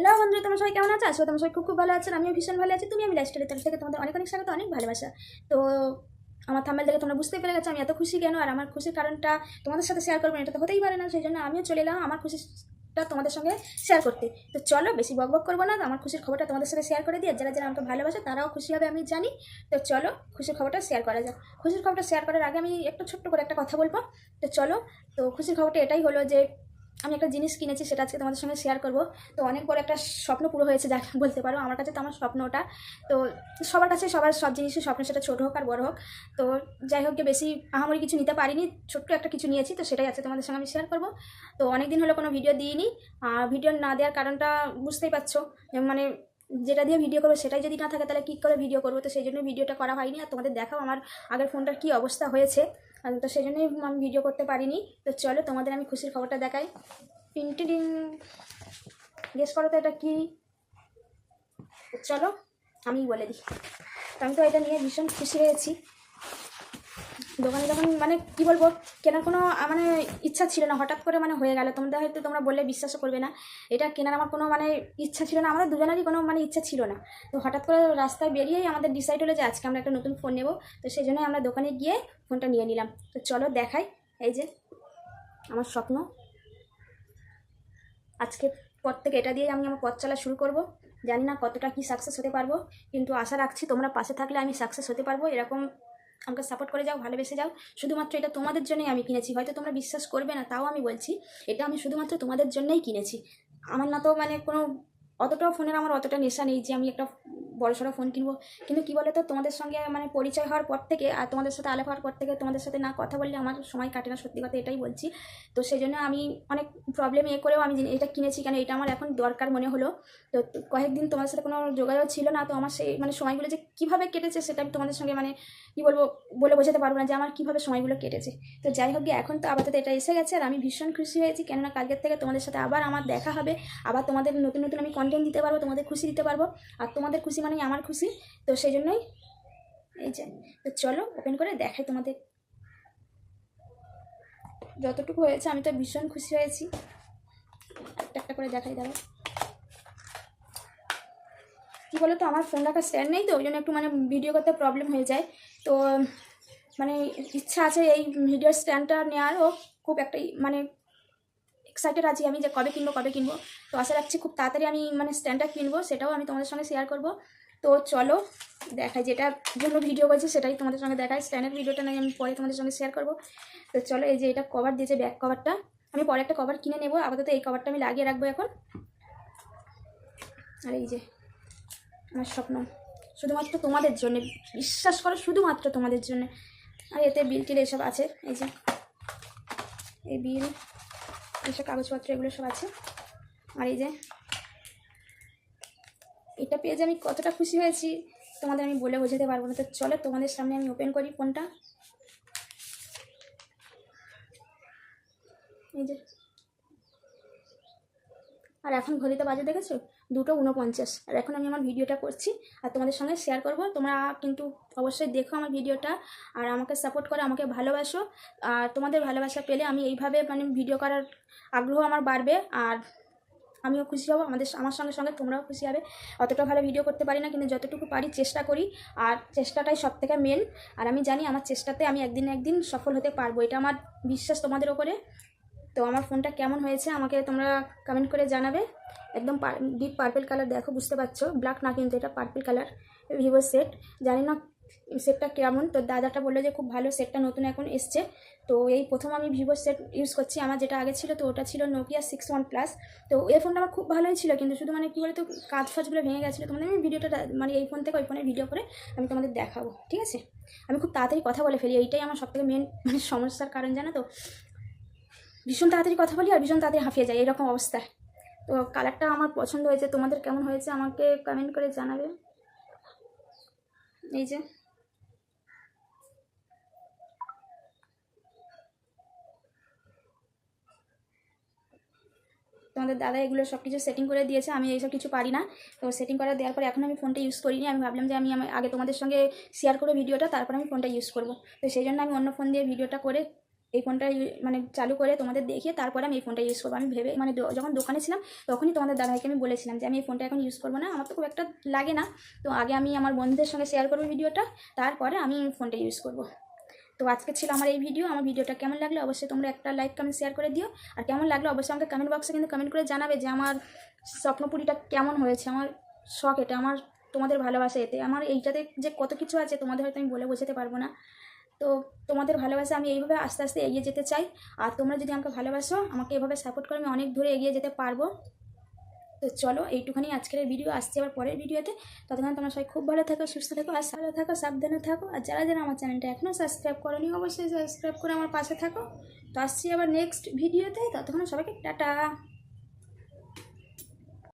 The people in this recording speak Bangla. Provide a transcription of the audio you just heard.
হ্যালো বন্ধুরা, তোমরা সবাই কেমন আছো? আসলে তোমরা সবাই খুব খুব ভালো আছেন। আমিও ভীষণ ভালো আছি। তুমি আমি লাইফস্টাইলের তরফ থেকে তোমাদের অনেক অনেক স্বাগত, অনেক ভালোবাসা। তো আমার থাম্বনেল দেখে তোমরা বুঝতে পেরে গেছো আমি এত খুশি কেন, আর আমার খুশির কারণটা তোমাদের সাথে শেয়ার করবো এটা তো হতেই পারে না। সেই জন্য আমিও চলে এলাম আমার খুশিটা তোমাদের সঙ্গে শেয়ার করতে। তো চলো বেশি বক বক করবো না, আমার খুশির খবরটা তোমাদের সাথে শেয়ার করে দিই। যারা যারা আমাকে ভালোবাসে তারাও খুশি হবে আমি জানি। তো চলো খুশির খবরটা শেয়ার করা যাক। খুশির খবরটা শেয়ার করার আগে আমি একটু ছোট্ট করে একটা কথা বলবো। তো চলো, তো খুশির খবরটা এটাই হলো যে আমি একটা জিনিস কিনেছি, সেটা আজকে তোমাদের সঙ্গে শেয়ার করব। তো অনেক বড় একটা স্বপ্ন পুরো হয়েছে যা বলতে পারো। আমার কাছে তো আমার স্বপ্ন ওটা। তো সবার কাছে সবার সব জিনিসই স্বপ্ন, সেটা ছোটো হোক আর বড় হোক। তো যাই হোক, বেশি আহামরি কিছু নিতে পারিনি, ছোট্ট একটা কিছু নিয়েছি, তো সেটাই আছে তোমাদের সঙ্গে আমি শেয়ার করব। তো অনেক দিন হলো কোনো ভিডিও দিইনি। ভিডিও না দেওয়ার কারণটা বুঝতেই পারছো, মানে যেটা দিয়ে ভিডিও করবো সেটাই যদি না থাকে তাহলে কী করে ভিডিও করবো। তো সেই জন্য ভিডিওটা করা হয়নি, আর তোমাদের দেখাও আমার আগের ফোনটার কী অবস্থা হয়েছে। তো সেই জন্যই আমি ভিডিও করতে পারিনি। তো চলো তোমাদের আমি খুশির খবরটা দেখাই। টিন, গেস করো তো এটা কি। চলো আমি বলে দিই। তো আমি তো এটা নিয়ে ভীষণ খুশি হয়েছি। দোকানে যখন মানে কি বলবো, কেনার কোনো মানে ইচ্ছা ছিল না, হঠাৎ করে মানে হয়ে গেল। তোমরা বললে বিশ্বাসও করবে না, এটা কেনার আমার কোনো মানে ইচ্ছা ছিল না, আমাদের দুজনেরই কোনো মানে ইচ্ছা ছিল না। তো হঠাৎ করে রাস্তায় বেরিয়েই আমাদের ডিসাইড হলো যে আজকে আমরা একটা নতুন ফোন নেব। তো সেই জন্যই আমরা দোকানে গিয়ে ফোনটা নিয়ে নিলাম। তো চলো দেখাই, এই যে আমার স্বপ্ন। আজকে পর থেকে এটা দিয়েই আমি আমার পথ চলা শুরু করব। জানি না কতটা কি সাকসেস হতে পারবো, কিন্তু আশা রাখছি তোমরা পাশে থাকলে আমি সাকসেস হতে পারবো। এরকম আমাকে সাপোর্ট করে যাও, ভালোবেসে যাও। শুধুমাত্র এটা তোমাদের জন্যই আমি কিনেছি। হয়তো তোমরা বিশ্বাস করবে না, তাও আমি বলছি এটা আমি শুধুমাত্র তোমাদের জন্যই কিনেছি। আমার না তো মানে কোনো অতটাও ফোনের আমার অতটা নেশা নেই যে আমি একটা বড়সড় ফোন কিনবো। কিন্তু কী বলো তো, তোমাদের সঙ্গে মানে পরিচয় হওয়ার পর থেকে আর তোমাদের সাথে আলাপ হওয়ার পর থেকে তোমাদের সাথে না কথা বললে আমার সময় কাটে না, সত্যি কথা এটাই বলছি। তো সেই জন্য আমি অনেক প্রবলেম করেও আমি এটা কিনেছি, কেন এটা আমার এখন দরকার মনে হলো। তো কয়েকদিন তোমাদের সাথে কোনো যোগাযোগ ছিল না, তো আমার সেই মানে সময়গুলো যে কীভাবে কেটেছে সেটা আমি তোমাদের সঙ্গে মানে কী বলবো, বলে বোঝাতে পারবো না যে আমার কীভাবে সময়গুলো কেটেছে। তো যাই হোক, এখন তো আপাতত এটা এসে গেছে, আর আমি ভীষণ খুশি হয়েছি। কেননা কালকের থেকে তোমাদের সাথে আবার আমার দেখা হবে, আবার তোমাদের নতুন নতুন আমি কন্টেন্ট দিতে পারবো, তোমাদের খুশি দিতে পারবো। আর তোমাদের খুশি মানেই আমার খুশি। তো সেই জন্যই এই যে, তো চলো ওপেন করে দেখাই তোমাদের। যতটুকু হয়েছে আমি তো ভীষণ খুশি হয়েছি। একটা একটা করে দেখাই, দাঁড়াও। কী বলো তো, আমার ফোন রাখার স্ট্যান্ড নেই, তো ওই জন্য একটু মানে ভিডিও করতে প্রবলেম হয়ে যায়। তো মানে ইচ্ছা আছে এই ভিডিওর স্ট্যান্ডটা নেওয়ার, ও খুব একটা মানে এক্সাইটেড আছি আমি যে কবে কিনবো। তো আশা রাখছি খুব তাড়াতাড়ি আমি মানে স্ট্যান্ডটা কিনবো, সেটাও আমি তোমাদের সঙ্গে শেয়ার করব। তো চলো দেখাই, যেটার জন্য ভিডিও করছি সেটাই তোমাদের সঙ্গে দেখাই। স্ট্যান্ডের ভিডিওটা নয় আমি পরে তোমাদের সঙ্গে শেয়ার করব। তো চলো, এই যে এটা কভার দিয়েছে, ব্যাক কভারটা। আমি পরে একটা কভার কিনে নেবো, আপাতত এই কভারটা আমি লাগিয়ে রাখবো এখন। আর এই যে আমার স্বপ্ন, শুধুমাত্র তোমাদের জন্য, বিশ্বাস করো শুধুমাত্র তোমাদের জন্য। আর এতে বিল টিল এসব আছে, এই যে এই বিল, এসব কাগজপত্র এগুলো সব আছে। আর এই যে এটা পেয়ে যে আমি কতটা খুশি হয়েছি তোমাদের আমি বলে বোঝাতে পারবো না। তো চলো তোমাদের সামনে আমি ওপেন করি ফোনটা। এই যে, আর এখন ঘড়িতে বাজে দেখেছো 2:49, আর এখন আমি আমার ভিডিওটা করছি আর তোমাদের সঙ্গে শেয়ার করব। তোমরা কিন্তু অবশ্যই দেখো আমার ভিডিওটা, আর আমাকে সাপোর্ট করে, আমাকে ভালোবাসো। আর তোমাদের ভালোবাসা পেলে আমি এইভাবে মানে ভিডিও করার আগ্রহ আমার বাড়বে, আর আমিও খুশি হব, আমার সঙ্গে সঙ্গে তোমরাও খুশি হবে। অতটা ভালো ভিডিও করতে পারি না, কিন্তু যতটুকু পারি চেষ্টা করি, আর চেষ্টাটাই সব থেকে মেন। আর আমি জানি আমার চেষ্টাতে আমি একদিন না একদিন সফল হতে পারবো, এটা আমার বিশ্বাস তোমাদের ওপরে। তো আমার ফোনটা কেমন হয়েছে আমাকে তোমরা কমেন্ট করে জানাবে। একদম ডিপ পার্পল কালার, দেখো বুঝতে পারছো, ব্ল্যাক না কিন্তু এটা পার্পল কালার, ভিভো সেট। জানি না সেটটা কেমন, তো দাদাটা বললো যে খুব ভালো, সেটটা নতুন এখন এসছে। তো এই প্রথম আমি ভিভো সেট ইউজ করছি, আমার যেটা আগে ছিল তো ওটা ছিল নোকিয়া 6 ONE+। তো এই ফোনটা আমার খুব ভালোই ছিল, কিন্তু শুধু মানে কী বলতো কাজ ফাজগুলো ভেঙে গেছিলো। তোমাদের আমি ভিডিওটা মানে এই ফোন থেকে ওই ফোনের ভিডিও করে আমি তোমাদের দেখাবো, ঠিক আছে? আমি খুব তাড়াতাড়ি কথা বলে ফেলি, এইটাই আমার সবথেকে মেন মানে সমস্যার কারণ, জানো তো। ভীষণ তাড়াতাড়ি কথা বলি আর ভীষণ তাড়াতাড়ি হাঁপিয়ে যায়, এরকম অবস্থা। তো কালারটা আমার পছন্দ হয়েছে, তোমাদের কেমন হয়েছে আমাকে কমেন্ট করে জানাবে। এই যে তোমাদের দাদা এগুলো সব কিছু সেটিং করে দিয়েছে, আমি এইসব কিছু পারি না। তো সেটিং করে দেওয়ার পরে এখন আমি ফোনটা ইউজ করিনি, আমি ভাবলাম যে আমি আগে তোমাদের সঙ্গে শেয়ার করে ভিডিওটা, তারপর আমি ফোনটা ইউজ করব। তো সেই জন্য আমি অন্য ফোন দিয়ে ভিডিওটা করে এই ফোনটা মানে চালু করে তোমাদের দেখিয়ে তারপরে আমি এই ফোনটা ইউজ করবো। আমি ভেবে মানে যখন দোকানে ছিলাম তখনই তোমাদের দাদাভাইকে আমি বলেছিলাম যে আমি এই ফোনটা এখন ইউজ করবো না, আমার তো খুব একটা লাগে না, তো আগে আমি আমার বন্ধুদের সঙ্গে শেয়ার করবো ভিডিওটা, তারপরে আমি ফোনটা ইউজ করবো। তো আজকে ছিল আমার এই ভিডিও। আমার ভিডিওটা কেমন লাগলো অবশ্যই তোমরা একটা লাইক কমেন্ট শেয়ার করে দিও, আর কেমন লাগলো অবশ্যই আমাকে কমেন্ট বক্সে কিন্তু কমেন্ট করে জানাবে যে আমার স্বপ্নপুরীটা কেমন হয়েছে, আমার শখ এটা, আমার তোমাদের ভালোবাসা এতে, আমার এইটাতে যে কত কিছু আছে তোমাদের হয়তো আমি বলে বোঝাতে পারবো না। তো তোমাদের ভালোবাসা আমি এইভাবে আস্তে আস্তে এগিয়ে যেতে চাই, আর তোমরা যদি আমাকে ভালোবাসো, আমাকে এভাবে সাপোর্ট করে আমি অনেক দূরে এগিয়ে যেতে পারবো। তো চলো এইটুখানি আজকের ভিডিও, আসছে আবার পরের ভিডিওতে। ততক্ষণ তোমরা সবাই খুব ভালো থাকো, সুস্থ থাকো, আর ভালো থাকো, সাবধানে থাকো। আর যারা যারা আমার চ্যানেলটা এখনও সাবস্ক্রাইব করোনি অবশ্যই সাবস্ক্রাইব করে আমার পাশে থাকো। তো আসছি আবার নেক্সট ভিডিওতে, ততক্ষণ সবাইকে টাটা।